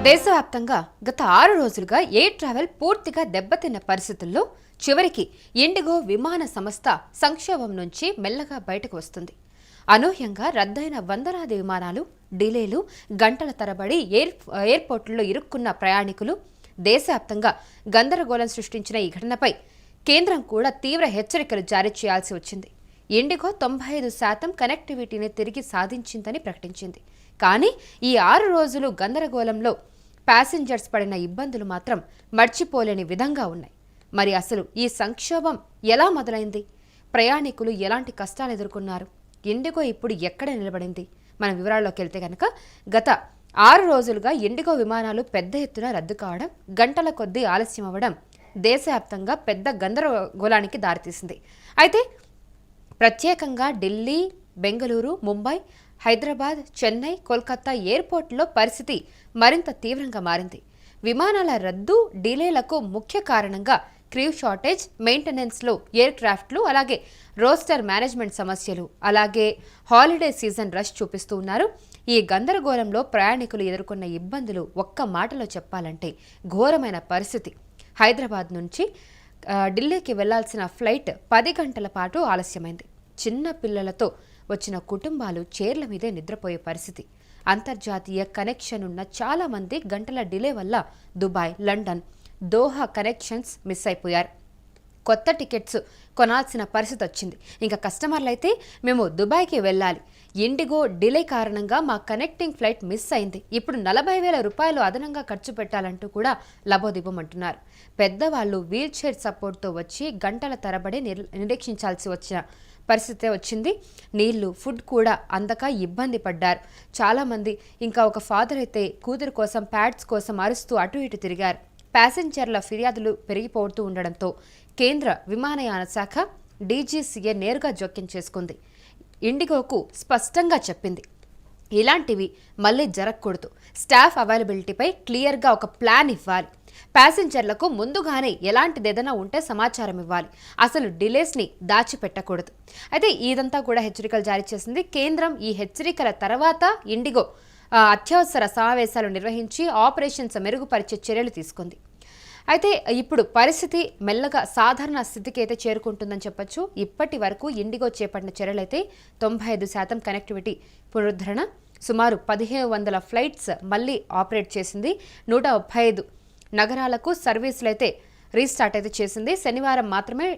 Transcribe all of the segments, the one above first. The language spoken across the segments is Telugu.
దేశవ్యాప్తంగా గత 6 రోజులుగా ఎయిర్ ట్రావెల్ పూర్తిగా దెబ్బతిన్న పరిస్థితుల్లో చివరికి ఇండిగో విమాన సంస్థ సంక్షోభం నుంచి మెల్లగా బయటకు వస్తుంది. అనూహ్యంగా రద్దయిన వందలాది విమానాలు, డిలేలు, గంటల తరబడి ఎయిర్పోర్టుల్లో ఇరుక్కున్న ప్రయాణికులు, దేశవ్యాప్తంగా గందరగోళం సృష్టించిన ఈ ఘటనపై కేంద్రం కూడా తీవ్ర హెచ్చరికలు జారీ చేయాల్సి వచ్చింది. ఇండిగో 95% కనెక్టివిటీని తిరిగి సాధించిందని ప్రకటించింది. కానీ ఈ 6 రోజులు గందరగోళంలో ప్యాసింజర్స్ పడిన ఇబ్బందులు మాత్రం మర్చిపోలేని విధంగా ఉన్నాయి. మరి అసలు ఈ సంక్షోభం ఎలా మొదలైంది? ప్రయాణికులు ఎలాంటి కష్టాలు ఎదుర్కొన్నారు? ఇండిగో ఇప్పుడు ఎక్కడ నిలబడింది? మన వివరాల్లోకి వెళ్తే కనుక గత 6 రోజులుగా ఇండిగో విమానాలు పెద్ద ఎత్తున రద్దు కావడం, గంటల కొద్దీ ఆలస్యం అవ్వడం దేశవ్యాప్తంగా పెద్ద గందరగోళానికి దారితీసింది. అయితే ప్రత్యేకంగా ఢిల్లీ, బెంగళూరు, ముంబై, హైదరాబాద్, చెన్నై, కోల్కతా ఎయిర్పోర్టులో పరిస్థితి మరింత తీవ్రంగా మారింది. విమానాల రద్దు, డిలేలకు ముఖ్య కారణంగా క్రూ షార్టేజ్, మెయింటెనెన్స్లో ఎయిర్ క్రాఫ్ట్లు, అలాగే రోస్టర్ మేనేజ్మెంట్ సమస్యలు, అలాగే హాలిడే సీజన్ రష్ చూపిస్తూ ఉన్నారు. ఈ గందరగోళంలో ప్రయాణికులు ఎదుర్కొన్న ఇబ్బందులు ఒక్క మాటలో చెప్పాలంటే ఘోరమైన పరిస్థితి. హైదరాబాద్ నుంచి ఢిల్లీకి వెళ్లాల్సిన ఫ్లైట్ 10 గంటల పాటు ఆలస్యమైంది. చిన్న పిల్లలతో వచ్చిన కుటుంబాలు చైర్ల మీదే నిద్రపోయే పరిస్థితి. అంతర్జాతీయ కనెక్షన్ ఉన్న చాలా మంది గంటల డిలే వల్ల Dubai, London, Doha connections miss అయిపోయారు. కొత్త టికెట్స్ కొనాల్సిన పరిస్థితి వచ్చింది. ఇంకా కస్టమర్లు అయితే మేము దుబాయ్కి వెళ్ళాలి, ఇండిగో డిలే కారణంగా మా కనెక్టింగ్ ఫ్లైట్ మిస్ అయింది, ఇప్పుడు 40,000 రూపాయలు అదనంగా ఖర్చు పెట్టాలంటూ కూడా లబోదిబమంటున్నారు. పెద్దవాళ్ళు వీల్ చైర్ సపోర్ట్తో వచ్చి గంటల తరబడి నిరీక్షించాల్సి వచ్చిన పరిస్థితి వచ్చింది. నీళ్లు, ఫుడ్ కూడా అందక ఇబ్బంది పడ్డారు చాలామంది. ఇంకా ఒక ఫాదర్ అయితే కూతురు కోసం ప్యాడ్స్ కోసం అరుస్తూ అటు ఇటు తిరిగారు. ప్యాసింజర్ల ఫిర్యాదులు పెరిగిపోతూ ఉండడంతో కేంద్ర విమానయాన శాఖ డీజీసీఏ నేరుగా జోక్యం చేసుకుంది. ఇండిగోకు స్పష్టంగా చెప్పింది, ఇలాంటివి మళ్ళీ జరగకూడదు. స్టాఫ్ అవైలబిలిటీపై క్లియర్గా ఒక ప్లాన్ ఇవ్వాలి. ప్యాసింజర్లకు ముందుగానే ఎలాంటిదేదైనా ఉంటే సమాచారం ఇవ్వాలి. అసలు డిలేస్ని దాచిపెట్టకూడదు. అయితే ఇదంతా కూడా హెచ్చరికలు జారీ చేసింది కేంద్రం. ఈ హెచ్చరికల తర్వాత ఇండిగో అత్యవసర సమావేశాలు నిర్వహించి ఆపరేషన్స్ మెరుగుపరిచే చర్యలు తీసుకుంది. అయితే ఇప్పుడు పరిస్థితి మెల్లగా సాధారణ స్థితికి అయితే చేరుకుంటుందని చెప్పొచ్చు. ఇప్పటి వరకు ఇండిగో చేపట్టిన చర్యలైతే 95% కనెక్టివిటీ పునరుద్ధరణ, సుమారు 1,500 ఫ్లైట్స్ మళ్ళీ ఆపరేట్ చేసింది, 135 నగరాలకు సర్వీసులైతే రీస్టార్ట్ అయితే చేసింది. శనివారం మాత్రమే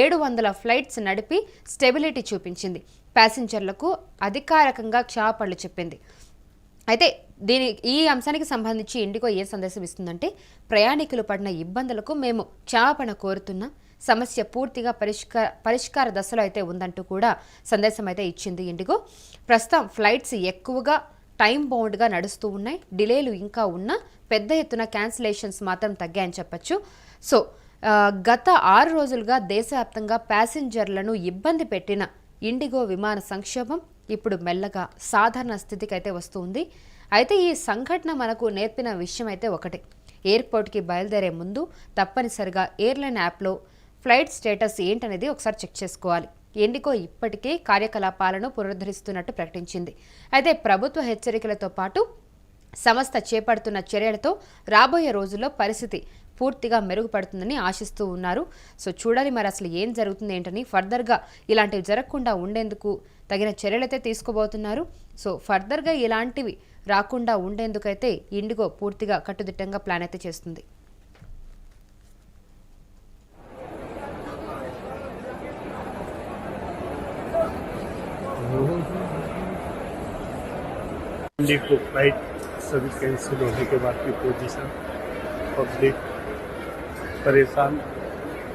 700 ఫ్లైట్స్ నడిపి స్టెబిలిటీ చూపించింది. ప్యాసింజర్లకు అధికారికంగా క్షమాపణలు చెప్పింది. అయితే ఈ అంశానికి సంబంధించి ఇండిగో ఏ సందేశం ఇస్తుందంటే, ప్రయాణికులు పడిన ఇబ్బందులకు మేము క్షమాపణ కోరుతున్నాం, సమస్య పూర్తిగా పరిష్కార దశలో అయితే ఉందంటూ కూడా సందేశం అయితే ఇచ్చింది ఇండిగో. ప్రస్తుతం ఫ్లైట్స్ ఎక్కువగా టైం బౌండ్గా నడుస్తూ ఉన్నాయి. డిలేలు ఇంకా ఉన్నా పెద్ద ఎత్తున క్యాన్సిలేషన్స్ మాత్రం తగ్గాయని చెప్పచ్చు. సో గత 6 రోజులుగా దేశవ్యాప్తంగా ప్యాసింజర్లను ఇబ్బంది పెట్టిన ఇండిగో విమాన సంక్షోభం ఇప్పుడు మెల్లగా సాధారణ స్థితికి అయితే వస్తుంది. అయితే ఈ సంఘటన మనకు నేర్పిన విషయం అయితే ఒకటే, ఎయిర్పోర్ట్కి బయలుదేరే ముందు తప్పనిసరిగా ఎయిర్లైన్ యాప్లో ఫ్లైట్ స్టేటస్ ఏంటనేది ఒకసారి చెక్ చేసుకోవాలి. ఇండిగో ఇప్పటికే కార్యకలాపాలను పునరుద్ధరిస్తున్నట్టు ప్రకటించింది. అయితే ప్రభుత్వ హెచ్చరికలతో పాటు సంస్థ చేపడుతున్న చర్యలతో రాబోయే రోజుల్లో పరిస్థితి పూర్తిగా మెరుగుపడుతుందని ఆశిస్తూ ఉన్నారు. సో చూడాలి మరి అసలు ఏం జరుగుతుంది ఏంటని. ఫర్దర్గా ఇలాంటివి జరగకుండా ఉండేందుకు తగిన చర్యలైతే తీసుకోబోతున్నారు. సో ఫర్దర్గా ఇలాంటివి రాకుండా ఉండేందుకైతే ఇండిగో పూర్తిగా కట్టుదిట్టంగా ప్లాన్ అయితే చేస్తుంది. इंडिगो फ्लाइट सभी कैंसिल होने के बाद की पोजीशन, पब्लिक परेशान